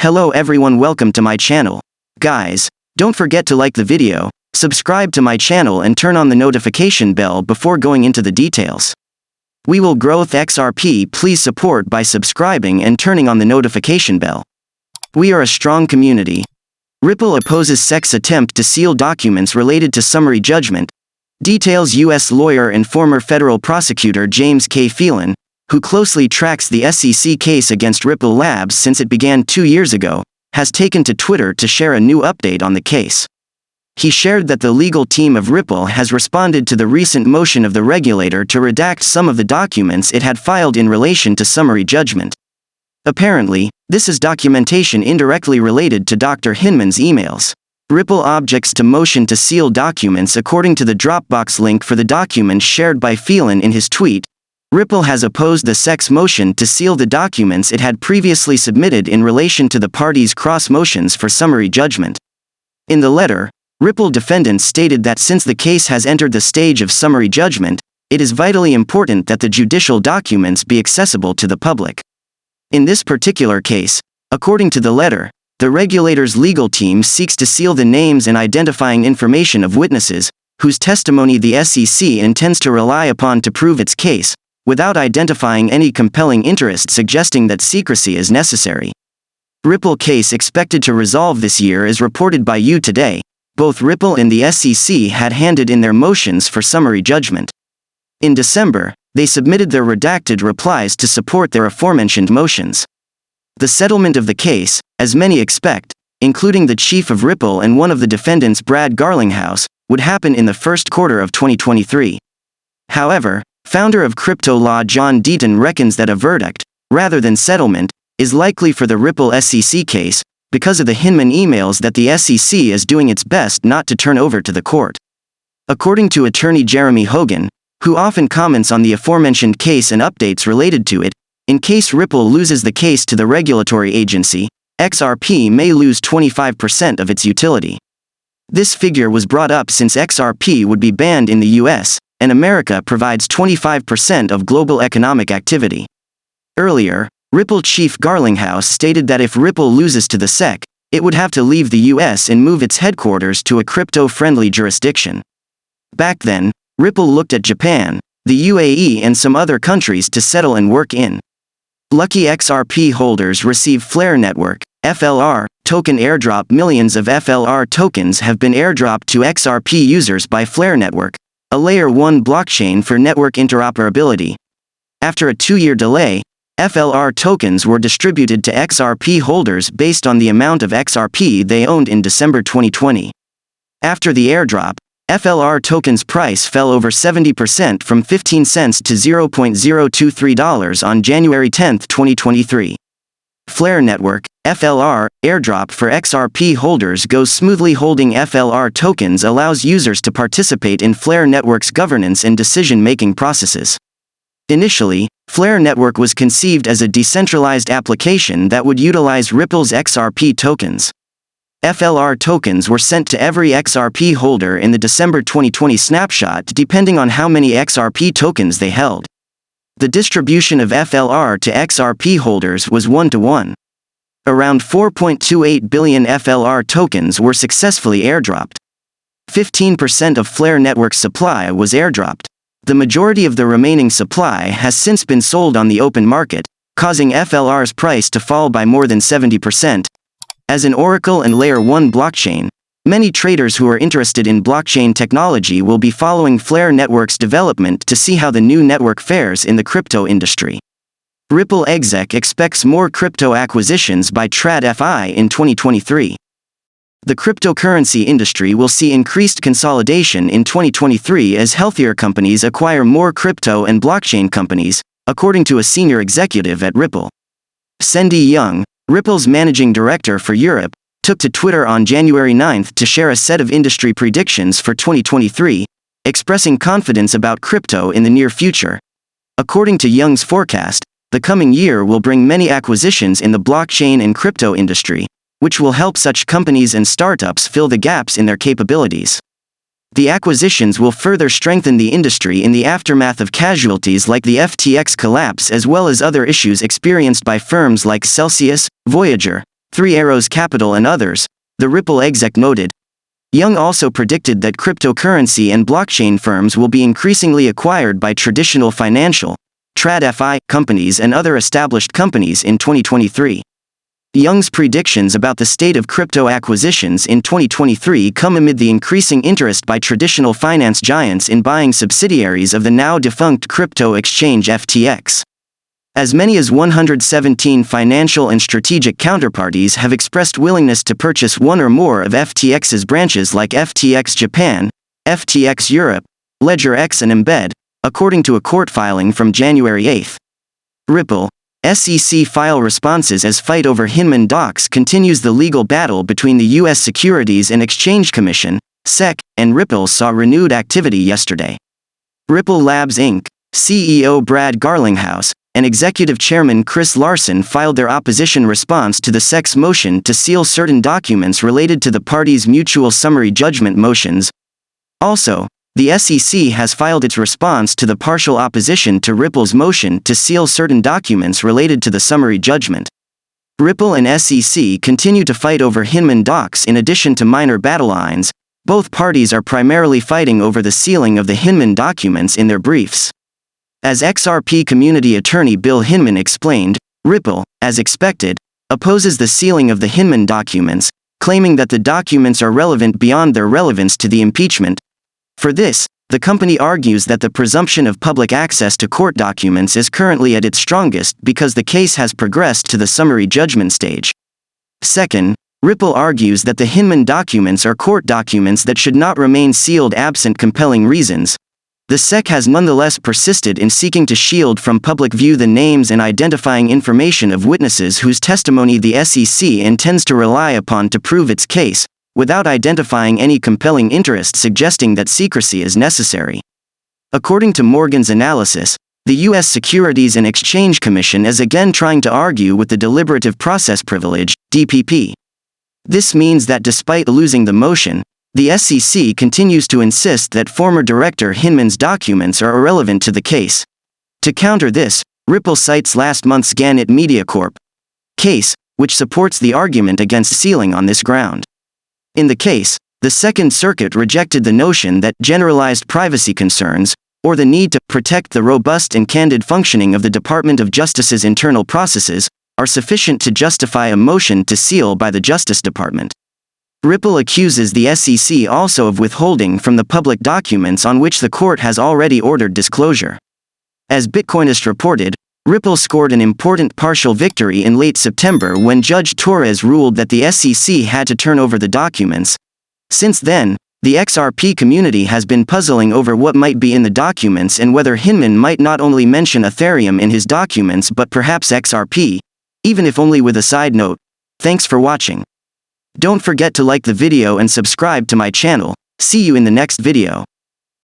Hello everyone, welcome to my channel. Guys, don't forget to like the video, subscribe to my channel and turn on the notification bell before going into the details. We will grow XRP, please support by subscribing and turning on the notification bell. We are a strong community. Ripple opposes SEC's attempt to seal documents related to summary judgment. Details: U.S. lawyer and former federal prosecutor James K. Phelan, who closely tracks the SEC case against Ripple Labs since it began 2 years ago, has taken to Twitter to share a new update on the case. He shared that the legal team of Ripple has responded to the recent motion of the regulator to redact some of the documents it had filed in relation to summary judgment. Apparently, this is documentation indirectly related to Dr. Hinman's emails. Ripple objects to motion to seal documents. According to the Dropbox link for the documents shared by Phelan in his tweet, Ripple has opposed the SEC's motion to seal the documents it had previously submitted in relation to the parties' cross motions for summary judgment. In the letter, Ripple defendants stated that since the case has entered the stage of summary judgment, it is vitally important that the judicial documents be accessible to the public. In this particular case, according to the letter, the regulator's legal team seeks to seal the names and identifying information of witnesses, whose testimony the SEC intends to rely upon to prove its case, without identifying any compelling interest suggesting that secrecy is necessary. Ripple case expected to resolve this year. As reported by You Today, both Ripple and the SEC had handed in their motions for summary judgment. In December, they submitted their redacted replies to support their aforementioned motions. The settlement of the case, as many expect, including the chief of Ripple and one of the defendants Brad Garlinghouse, would happen in the first quarter of 2023. However, founder of crypto law John Deaton reckons that a verdict, rather than settlement, is likely for the Ripple SEC case, because of the Hinman emails that the SEC is doing its best not to turn over to the court. According to attorney Jeremy Hogan, who often comments on the aforementioned case and updates related to it, in case Ripple loses the case to the regulatory agency, XRP may lose 25% of its utility. This figure was brought up since XRP would be banned in the US, and America provides 25% of global economic activity. Earlier, Ripple chief Garlinghouse stated that if Ripple loses to the SEC, it would have to leave the US and move its headquarters to a crypto-friendly jurisdiction. Back then, Ripple looked at Japan, the UAE and some other countries to settle and work in. Lucky XRP holders receive Flare Network, FLR, token airdrop. Millions of FLR tokens have been airdropped to XRP users by Flare Network, a Layer 1 blockchain for network interoperability. After a 2-year delay, FLR tokens were distributed to XRP holders based on the amount of XRP they owned in December 2020. After the airdrop, FLR tokens price fell over 70% from 15 cents to $0.023 on January 10, 2023. Flare Network, FLR, airdrop for XRP holders goes smoothly. Holding FLR tokens allows users to participate in Flare Network's governance and decision-making processes. Initially, Flare Network was conceived as a decentralized application that would utilize Ripple's XRP tokens. FLR tokens were sent to every XRP holder in the December 2020 snapshot depending on how many XRP tokens they held. The distribution of FLR to XRP holders was 1-to-1. Around 4.28 billion FLR tokens were successfully airdropped. 15% of Flare Network's supply was airdropped. The majority of the remaining supply has since been sold on the open market, causing FLR's price to fall by more than 70%. As an Oracle and Layer 1 blockchain, many traders who are interested in blockchain technology will be following Flare Network's development to see how the new network fares in the crypto industry. Ripple exec expects more crypto acquisitions by TradFi in 2023. The cryptocurrency industry will see increased consolidation in 2023 as healthier companies acquire more crypto and blockchain companies, according to a senior executive at Ripple. Cindy Young, Ripple's managing director for Europe, took to Twitter on January 9 to share a set of industry predictions for 2023, expressing confidence about crypto in the near future. According to Young's forecast, the coming year will bring many acquisitions in the blockchain and crypto industry, which will help such companies and startups fill the gaps in their capabilities. The acquisitions will further strengthen the industry in the aftermath of casualties like the FTX collapse as well as other issues experienced by firms like Celsius, Voyager, Three Arrows Capital and others, the Ripple exec noted. Young also predicted that cryptocurrency and blockchain firms will be increasingly acquired by traditional financial, TradFi, companies and other established companies in 2023. Young's predictions about the state of crypto acquisitions in 2023 come amid the increasing interest by traditional finance giants in buying subsidiaries of the now-defunct crypto exchange FTX. As many as 117 financial and strategic counterparties have expressed willingness to purchase one or more of FTX's branches like FTX Japan, FTX Europe, LedgerX and Embed, according to a court filing from January 8. Ripple, SEC file responses as fight over Hinman docs continues. The legal battle between the U.S. Securities and Exchange Commission, SEC, and Ripple saw renewed activity yesterday. Ripple Labs Inc., CEO Brad Garlinghouse, and Executive Chairman Chris Larson filed their opposition response to the SEC's motion to seal certain documents related to the parties' mutual summary judgment motions. Also, the SEC has filed its response to the partial opposition to Ripple's motion to seal certain documents related to the summary judgment. Ripple and SEC continue to fight over Hinman docs in addition to minor battle lines. Both parties are primarily fighting over the sealing of the Hinman documents in their briefs. As XRP community attorney Bill Hinman explained, Ripple, as expected, opposes the sealing of the Hinman documents, claiming that the documents are relevant beyond their relevance to the impeachment. For this, the company argues that the presumption of public access to court documents is currently at its strongest because the case has progressed to the summary judgment stage. Second, Ripple argues that the Hinman documents are court documents that should not remain sealed absent compelling reasons. The SEC has nonetheless persisted in seeking to shield from public view the names and identifying information of witnesses whose testimony the SEC intends to rely upon to prove its case, without identifying any compelling interest suggesting that secrecy is necessary. According to Morgan's analysis, the U.S. Securities and Exchange Commission is again trying to argue with the deliberative process privilege, DPP. This means that despite losing the motion, the SEC continues to insist that former Director Hinman's documents are irrelevant to the case. To counter this, Ripple cites last month's Gannett Media Corp. case, which supports the argument against sealing on this ground. In the case, the Second Circuit rejected the notion that generalized privacy concerns, or the need to protect the robust and candid functioning of the Department of Justice's internal processes, are sufficient to justify a motion to seal by the Justice Department. Ripple accuses the SEC also of withholding from the public documents on which the court has already ordered disclosure. As Bitcoinist reported, Ripple scored an important partial victory in late September when Judge Torres ruled that the SEC had to turn over the documents. Since then, the XRP community has been puzzling over what might be in the documents and whether Hinman might not only mention Ethereum in his documents but perhaps XRP, even if only with a side note. Thanks for watching. Don't forget to like the video and subscribe to my channel. See you in the next video.